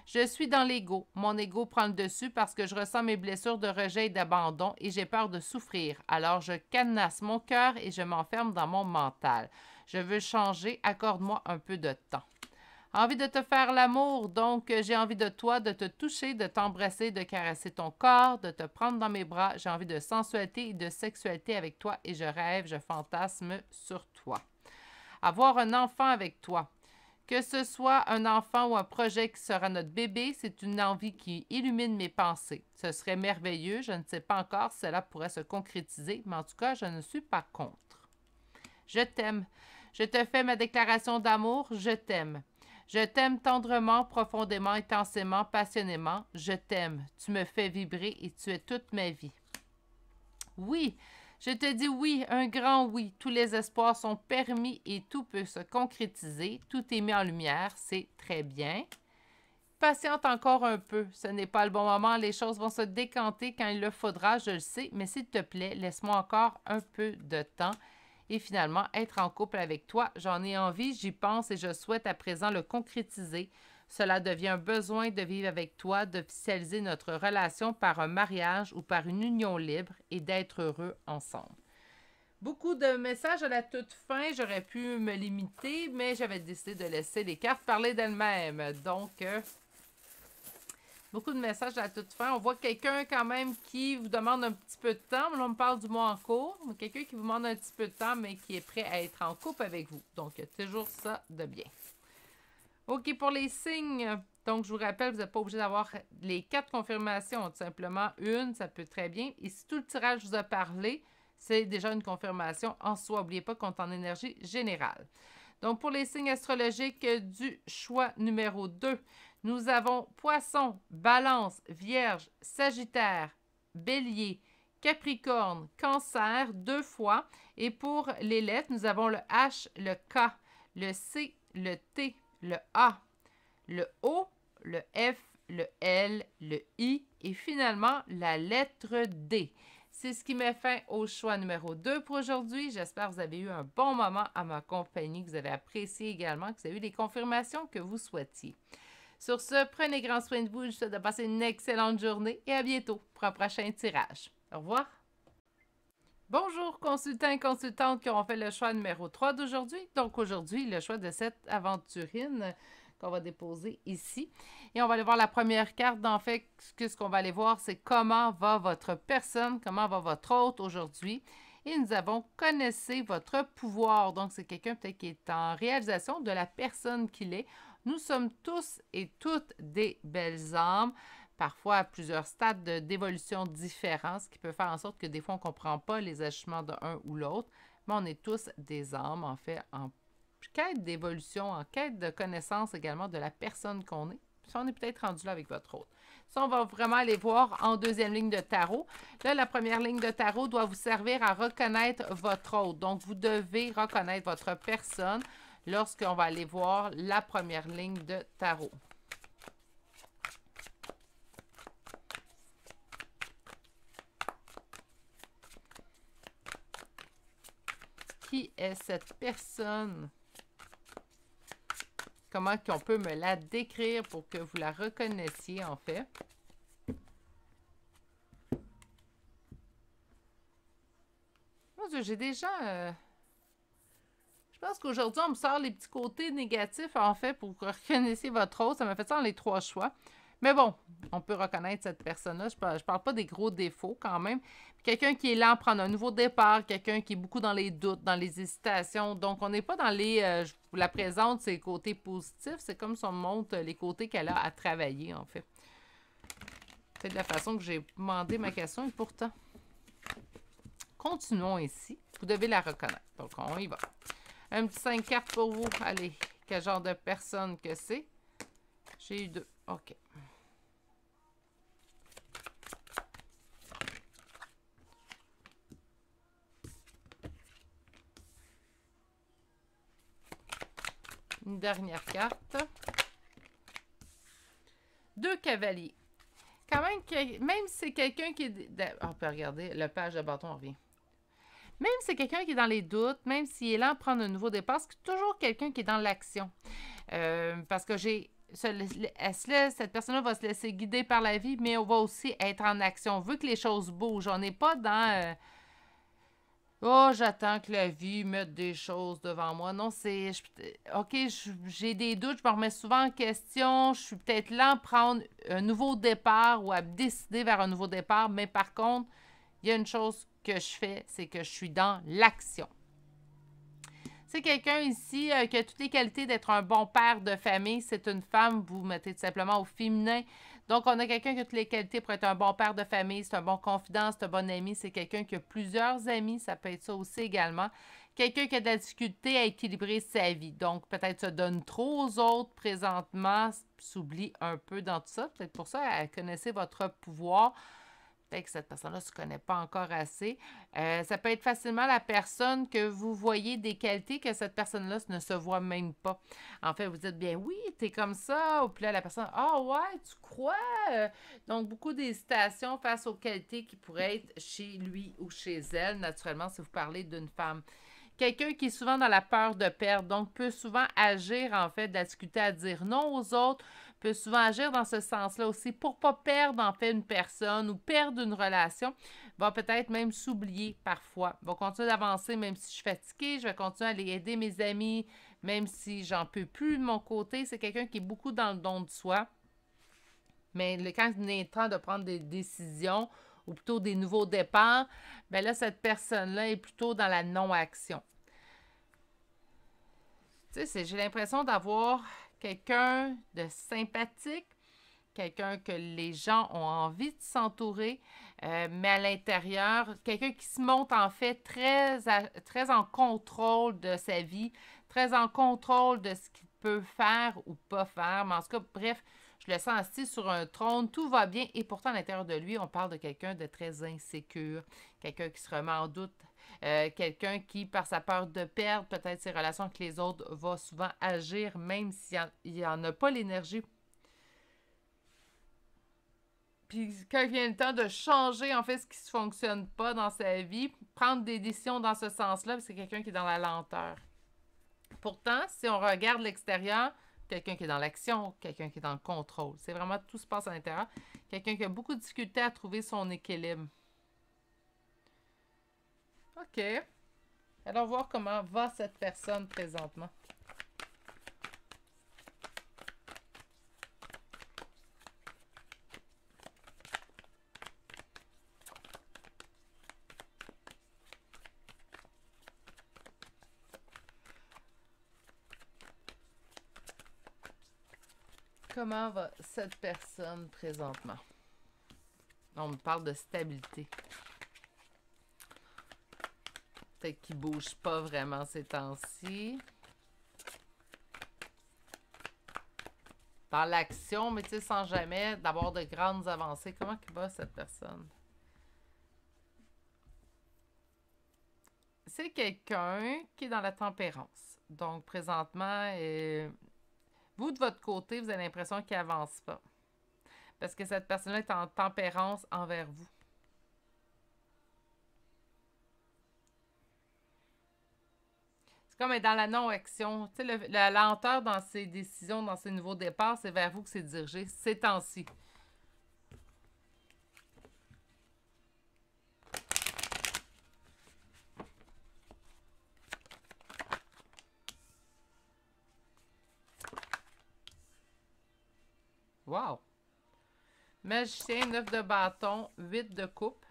Je suis dans l'ego. Mon ego prend le dessus parce que je ressens mes blessures de rejet et d'abandon et j'ai peur de souffrir. Alors je cadenasse mon cœur et je m'enferme dans mon mental. Je veux changer. Accorde-moi un peu de temps. Envie de te faire l'amour, donc j'ai envie de toi, de te toucher, de t'embrasser, de caresser ton corps, de te prendre dans mes bras. J'ai envie de sensualité et de sexualité avec toi et je rêve, je fantasme sur toi. Avoir un enfant avec toi. Que ce soit un enfant ou un projet qui sera notre bébé, c'est une envie qui illumine mes pensées. Ce serait merveilleux, je ne sais pas encore si cela pourrait se concrétiser, mais en tout cas, je ne suis pas contre. Je t'aime. Je te fais ma déclaration d'amour, je t'aime. Je t'aime tendrement, profondément, intensément, passionnément. Je t'aime. Tu me fais vibrer et tu es toute ma vie. Oui, je te dis oui, un grand oui. Tous les espoirs sont permis et tout peut se concrétiser. Tout est mis en lumière, c'est très bien. Patiente encore un peu. Ce n'est pas le bon moment. Les choses vont se décanter quand il le faudra, je le sais. Mais s'il te plaît, laisse-moi encore un peu de temps. Et finalement, être en couple avec toi, j'en ai envie, j'y pense et je souhaite à présent le concrétiser. Cela devient un besoin de vivre avec toi, d'officialiser notre relation par un mariage ou par une union libre et d'être heureux ensemble. Beaucoup de messages à la toute fin, j'aurais pu me limiter, mais j'avais décidé de laisser les cartes parler d'elles-mêmes. Donc, beaucoup de messages à la toute fin. On voit quelqu'un quand même qui vous demande un petit peu de temps. Là, on me parle du mois en cours. Quelqu'un qui vous demande un petit peu de temps, mais qui est prêt à être en couple avec vous. Donc, il y a toujours ça de bien. OK, pour les signes. Donc, je vous rappelle, vous n'êtes pas obligé d'avoir les 4 confirmations. Tout simplement, une, ça peut très bien. Et si tout le tirage vous a parlé, c'est déjà une confirmation en soi. N'oubliez pas qu'on est en énergie générale. Donc, pour les signes astrologiques du choix numéro 2, nous avons Poisson, Balance, Vierge, Sagittaire, Bélier, Capricorne, Cancer, 2 fois. Et pour les lettres, nous avons le H, le K, le C, le T, le A, le O, le F, le L, le I et finalement la lettre D. C'est ce qui met fin au choix numéro 2 pour aujourd'hui. J'espère que vous avez eu un bon moment à ma compagnie, que vous avez apprécié également, que vous avez eu les confirmations que vous souhaitiez. Sur ce, prenez grand soin de vous. Je vous souhaite de passer une excellente journée et à bientôt pour un prochain tirage. Au revoir. Bonjour consultants et consultantes qui auront fait le choix numéro 3 d'aujourd'hui. Donc aujourd'hui, le choix de cette aventurine qu'on va déposer ici. Et on va aller voir la première carte. En fait, ce qu'on va aller voir, c'est comment va votre personne, comment va votre hôte aujourd'hui. Et nous avons connaissez votre pouvoir. Donc, c'est quelqu'un peut-être qui est en réalisation de la personne qu'il est. Nous sommes tous et toutes des belles âmes, parfois à plusieurs stades d'évolution différents, ce qui peut faire en sorte que des fois, on ne comprend pas les agissements de l'un ou l'autre, mais on est tous des âmes, en fait, en quête d'évolution, en quête de connaissance également de la personne qu'on est. Puis on est peut-être rendu là avec votre autre. Ça, on va vraiment aller voir en deuxième ligne de tarot. Là, la première ligne de tarot doit vous servir à reconnaître votre autre. Donc, vous devez reconnaître votre personne lorsqu'on va aller voir la première ligne de tarot. Qui est cette personne comment qu'on peut me la décrire pour que vous la reconnaissiez, en fait. Mon Dieu, j'ai déjà... Je pense qu'aujourd'hui, on me sort les petits côtés négatifs, en fait, pour que vous reconnaissiez votre rôle. Ça m'a fait ça dans les 3 choix. Mais bon, on peut reconnaître cette personne-là. Je parle pas des gros défauts, quand même. Quelqu'un qui est lent à prendre un nouveau départ, quelqu'un qui est beaucoup dans les doutes, dans les hésitations. Donc, on n'est pas dans les... je vous la présente, ses côtés positifs. C'est comme si on me montre les côtés qu'elle a à travailler, en fait. C'est de la façon que j'ai demandé ma question, et pourtant... Continuons ici. Vous devez la reconnaître. Donc, on y va. Un petit 5 cartes pour vous. Allez, quel genre de personne que c'est? J'ai eu 2. OK. Une dernière carte. 2 cavaliers. Quand même, même si c'est quelqu'un qui est... On peut regarder, le page de bâton revient. Même si c'est quelqu'un qui est dans les doutes, même s'il est lent à prendre un nouveau départ, c'est toujours quelqu'un qui est dans l'action. Parce que cette personne-là va se laisser guider par la vie, mais on va aussi être en action. On veut que les choses bougent. On n'est pas dans... oh, j'attends que la vie mette des choses devant moi. Non, c'est... OK, j'ai des doutes, je me remets souvent en question. Je suis peut-être lent à prendre un nouveau départ ou à me décider vers un nouveau départ. Mais par contre, il y a une chose que je fais, c'est que je suis dans l'action. C'est quelqu'un ici qui a toutes les qualités d'être un bon père de famille. C'est une femme, vous mettez tout simplement au féminin. Donc, on a quelqu'un qui a toutes les qualités pour être un bon père de famille. C'est un bon confident, c'est un bon ami. C'est quelqu'un qui a plusieurs amis. Ça peut être ça aussi également. Quelqu'un qui a de la difficulté à équilibrer sa vie. Donc, peut-être se donne trop aux autres présentement, s'oublie un peu dans tout ça. Peut-être pour ça, elle connaissait votre pouvoir. Peut-être que cette personne-là ne se connaît pas encore assez. Ça peut être facilement la personne que vous voyez des qualités que cette personne-là ne se voit même pas. En fait, vous dites bien, oui, t'es comme ça. Ou puis là, la personne, ah ouais, tu crois? Donc, beaucoup d'hésitation face aux qualités qui pourraient être chez lui ou chez elle, naturellement, si vous parlez d'une femme. Quelqu'un qui est souvent dans la peur de perdre, donc peut souvent agir, en fait, de la difficulté à dire non aux autres, peut souvent agir dans ce sens-là aussi pour ne pas perdre, en fait, une personne ou perdre une relation, va peut-être même s'oublier parfois. Va continuer d'avancer même si je suis fatiguée, je vais continuer à aller aider mes amis, même si j'en peux plus de mon côté. C'est quelqu'un qui est beaucoup dans le don de soi. Mais quand il est temps de prendre des décisions, ou plutôt des nouveaux départs, bien là, cette personne-là est plutôt dans la non-action. Tu sais, j'ai l'impression d'avoir quelqu'un de sympathique, quelqu'un que les gens ont envie de s'entourer, mais à l'intérieur, quelqu'un qui se montre en fait très en contrôle de sa vie, très en contrôle de ce qu'il peut faire ou pas faire. Mais en tout cas, bref, je le sens assis sur un trône, tout va bien, et pourtant à l'intérieur de lui, on parle de quelqu'un de très insécure, quelqu'un qui se remet en doute, quelqu'un qui, par sa peur de perdre peut-être ses relations avec les autres, va souvent agir même s'il n'en a pas l'énergie. Puis quand il vient le temps de changer en fait ce qui ne fonctionne pas dans sa vie, prendre des décisions dans ce sens-là, c'est quelqu'un qui est dans la lenteur. Pourtant, si on regarde l'extérieur, quelqu'un qui est dans l'action, quelqu'un qui est dans le contrôle. C'est vraiment tout se passe à l'intérieur. Quelqu'un qui a beaucoup de difficulté à trouver son équilibre. OK. Allons voir comment va cette personne présentement. Comment va cette personne présentement? On me parle de stabilité. Peut-être qu'il ne bouge pas vraiment ces temps-ci. Dans l'action, mais tu sais, sans jamais d'avoir de grandes avancées. Comment va cette personne? C'est quelqu'un qui est dans la tempérance. Donc, présentement, vous, de votre côté, vous avez l'impression qu'il n'avance pas. Parce que cette personne-là est en tempérance envers vous. C'est comme être dans la non-action. Tu sais, la lenteur dans ses décisions, dans ses nouveaux départs, c'est vers vous que c'est dirigé ces temps-ci. Wow! Magicien, 9 de bâton, 8 de coupe,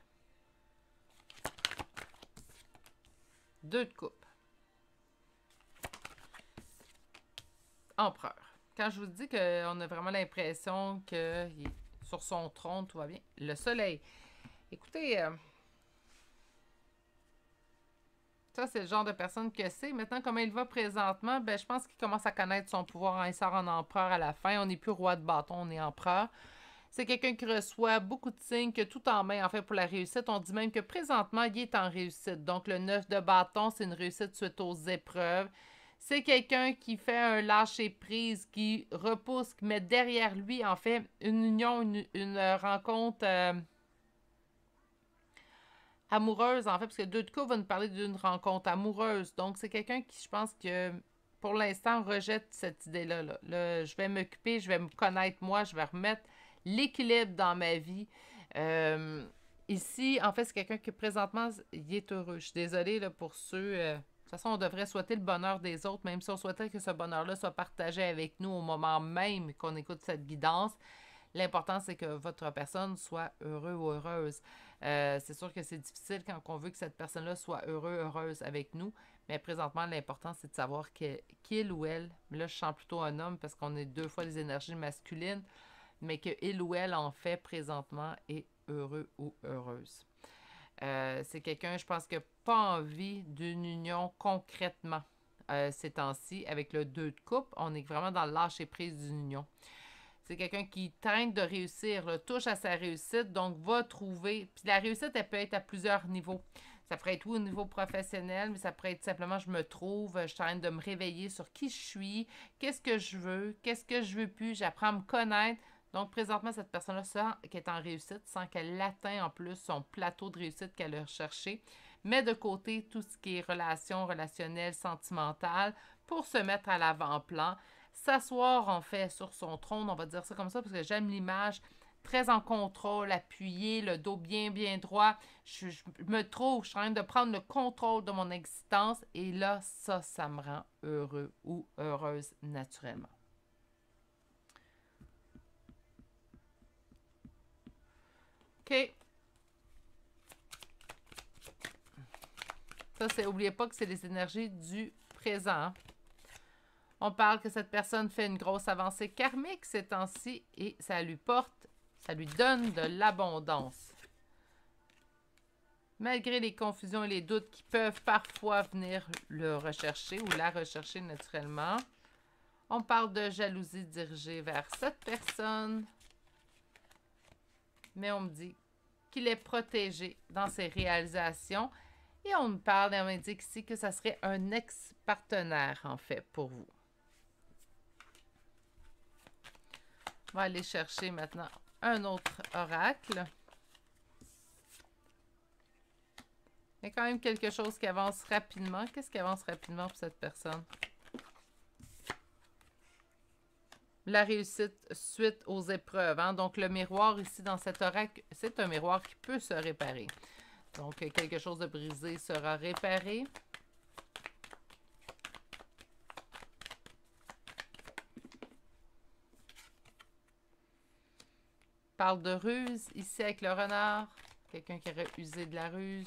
2 de coupe. Empereur. Quand je vous dis qu'on a vraiment l'impression qu'il est sur son trône, tout va bien. Le soleil. Écoutez, ça, c'est le genre de personne que c'est. Maintenant, comment il va présentement, ben, je pense qu'il commence à connaître son pouvoir. Hein. Il sort en empereur à la fin. On n'est plus roi de bâton, on est empereur. C'est quelqu'un qui reçoit beaucoup de signes, que tout en main, en fait, pour la réussite. On dit même que présentement, il est en réussite. Donc, le 9 de bâton, c'est une réussite suite aux épreuves. C'est quelqu'un qui fait un lâcher-prise, qui repousse, qui met derrière lui, en fait, une union, une rencontre amoureuse, en fait, parce que 2 de coupe va nous parler d'une rencontre amoureuse. Donc, c'est quelqu'un qui, je pense que, pour l'instant, rejette cette idée-là. Là, je vais m'occuper, je vais me connaître moi, je vais remettre l'équilibre dans ma vie. Ici, en fait, c'est quelqu'un qui, présentement, il est heureux. Je suis désolée là, pour ceux... de toute façon, on devrait souhaiter le bonheur des autres, même si on souhaitait que ce bonheur-là soit partagé avec nous au moment même qu'on écoute cette guidance. L'important, c'est que votre personne soit heureux ou heureuse. C'est sûr que c'est difficile quand on veut que cette personne-là soit heureuse avec nous, mais présentement, l'important, c'est de savoir qu'il ou elle, là, je sens plutôt un homme parce qu'on est 2 fois les énergies masculines, mais qu'il ou elle, en fait, présentement, est heureux ou heureuse. C'est quelqu'un, je pense, qui n'a pas envie d'une union concrètement ces temps-ci. Avec le 2 de coupe, on est vraiment dans le lâcher-prise d'une union. C'est quelqu'un qui tente de réussir, là, touche à sa réussite, donc va trouver... Puis la réussite, elle peut être à plusieurs niveaux. Ça pourrait être, oui, au niveau professionnel, mais ça pourrait être simplement, je me trouve, je train de me réveiller sur qui je suis, qu'est-ce que je veux plus, j'apprends à me connaître. Donc, présentement, cette personne-là sent qu'elle est en réussite, sent qu'elle atteint en plus son plateau de réussite qu'elle a recherché, met de côté tout ce qui est relations, relationnelles, sentimentales, pour se mettre à l'avant-plan, s'asseoir en fait sur son trône, on va dire ça comme ça, parce que j'aime l'image, très en contrôle, appuyé, le dos bien, bien droit. Je me trouve, je suis en train de prendre le contrôle de mon existence, et là, ça me rend heureux ou heureuse naturellement. OK. Ça, c'est, n'oubliez pas que c'est les énergies du présent. On parle que cette personne fait une grosse avancée karmique ces temps-ci et ça lui donne de l'abondance. Malgré les confusions et les doutes qui peuvent parfois venir le rechercher ou la rechercher naturellement, on parle de jalousie dirigée vers cette personne, mais on me dit qu'il est protégé dans ses réalisations et on me parle et on m'indique ici que ça serait un ex-partenaire en fait pour vous. On va aller chercher maintenant un autre oracle. Il y a quand même quelque chose qui avance rapidement. Qu'est-ce qui avance rapidement pour cette personne? La réussite suite aux épreuves. Hein? Donc, le miroir ici dans cet oracle, c'est un miroir qui peut se réparer. Donc, quelque chose de brisé sera réparé. Parle de ruse ici avec le renard. Quelqu'un qui aurait usé de la ruse.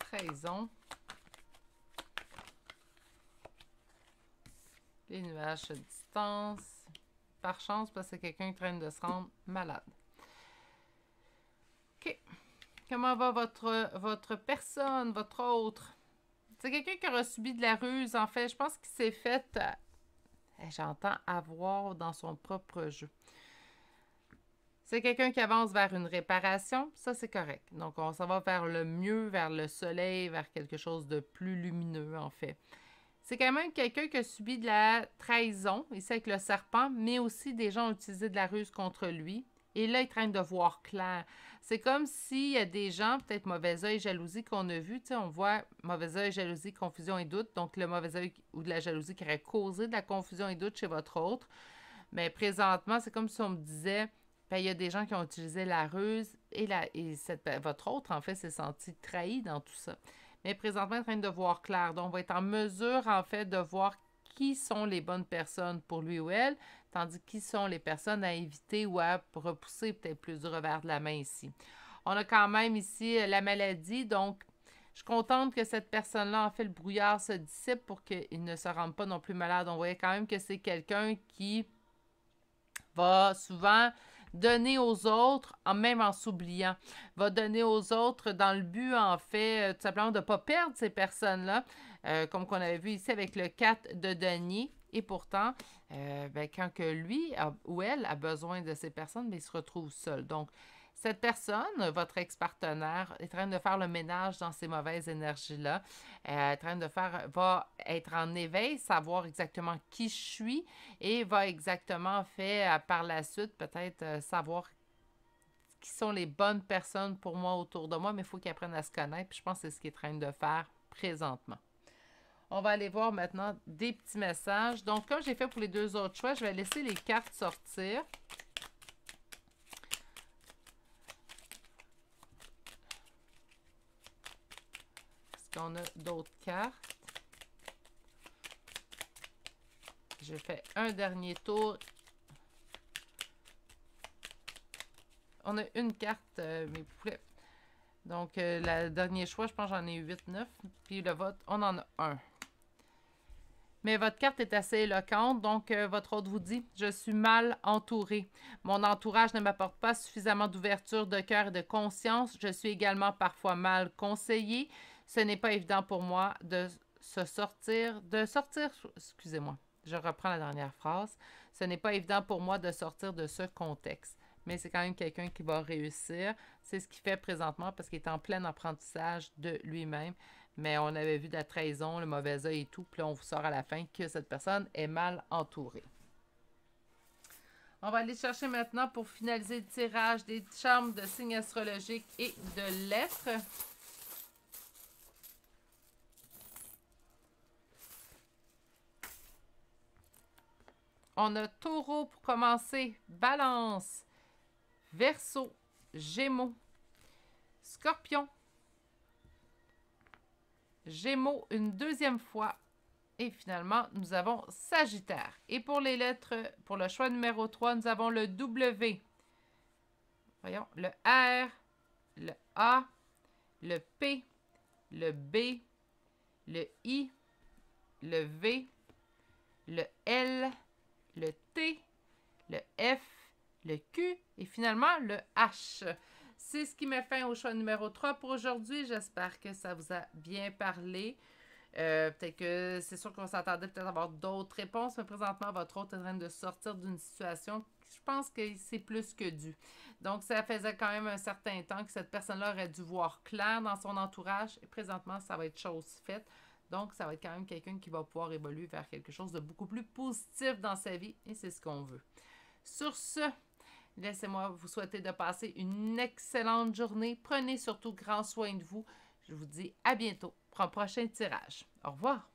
Trahison. Les nuages se distancent. Par chance, parce que quelqu'un traîne de se rendre malade. OK. Comment va votre personne, votre autre? C'est quelqu'un qui aura subi de la ruse, en fait. Je pense qu'il s'est fait, j'entends, avoir dans son propre jeu. C'est quelqu'un qui avance vers une réparation. Ça, c'est correct. Donc, on s'en va vers le mieux, vers le soleil, vers quelque chose de plus lumineux, en fait. C'est quand même quelqu'un qui a subi de la trahison, ici avec le serpent, mais aussi des gens ont utilisé de la ruse contre lui. Et là, il traîne de voir clair. C'est comme s'il y a des gens, peut-être mauvais œil, jalousie qu'on a vu, tu sais, on voit mauvais œil, jalousie, confusion et doute. Donc, le mauvais œil ou de la jalousie qui aurait causé de la confusion et doute chez votre autre. Mais présentement, c'est comme si on me disait, ben, il y a des gens qui ont utilisé la ruse et votre autre, en fait, s'est senti trahi dans tout ça. Mais présentement, il est en train de voir clair. Donc, on va être en mesure, en fait, de voir qui sont les bonnes personnes pour lui ou elle, tandis qui sont les personnes à éviter ou à repousser peut-être plus du revers de la main ici. On a quand même ici la maladie, donc je suis contente que cette personne-là, en fait, le brouillard se dissipe pour qu'il ne se rende pas non plus malade. On voyait quand même que c'est quelqu'un qui va souvent donner aux autres, même en s'oubliant, va donner aux autres dans le but, en fait, tout simplement de ne pas perdre ces personnes-là, comme qu'on avait vu ici avec le 4 de denier. Et pourtant, quand que lui ou elle a besoin de ces personnes, il se retrouve seul. Donc, cette personne, votre ex-partenaire, est en train de faire le ménage dans ces mauvaises énergies-là. Va être en éveil, savoir exactement qui je suis et va exactement par la suite, peut-être savoir qui sont les bonnes personnes pour moi autour de moi, mais il faut qu'ils apprennent à se connaître. Puis je pense que c'est ce qu'il est en train de faire présentement. On va aller voir maintenant des petits messages. Donc, comme j'ai fait pour les deux autres choix, je vais laisser les cartes sortir. Est-ce qu'on a d'autres cartes? Je fais un dernier tour. On a une carte, mes poulets. Donc, le dernier choix, je pense que j'en ai 8, 9. Puis le vote, on en a un. Mais votre carte est assez éloquente, donc votre hôte vous dit « Je suis mal entouré. Mon entourage ne m'apporte pas suffisamment d'ouverture de cœur et de conscience. Je suis également parfois mal conseillé. Ce n'est pas évident pour moi de sortir, excusez-moi, je reprends la dernière phrase. Ce n'est pas évident pour moi de sortir de ce contexte. Mais c'est quand même quelqu'un qui va réussir. C'est ce qu'il fait présentement parce qu'il est en plein apprentissage de lui-même. Mais on avait vu de la trahison, le mauvais œil et tout. Puis là, on vous sort à la fin que cette personne est mal entourée. On va aller chercher maintenant pour finaliser le tirage des charmes de signes astrologiques et de lettres. On a Taureau pour commencer, Balance, Verseau, Gémeaux, Scorpion, Gémeaux une deuxième fois. Et finalement, nous avons Sagittaire. Et pour les lettres, pour le choix numéro 3, nous avons le W. Voyons, le R, le A, le P, le B, le I, le V, le L, le T, le F, le Q et finalement le H. C'est ce qui met fin au choix numéro 3 pour aujourd'hui. J'espère que ça vous a bien parlé. Peut-être que c'est sûr qu'on s'attendait peut-être à avoir d'autres réponses, mais présentement, votre hôte est en train de sortir d'une situation, je pense que c'est plus que dû. Donc, ça faisait quand même un certain temps que cette personne-là aurait dû voir clair dans son entourage, et présentement, ça va être chose faite. Donc, ça va être quand même quelqu'un qui va pouvoir évoluer vers quelque chose de beaucoup plus positif dans sa vie, et c'est ce qu'on veut. Sur ce, laissez-moi vous souhaiter de passer une excellente journée. Prenez surtout grand soin de vous. Je vous dis à bientôt pour un prochain tirage. Au revoir!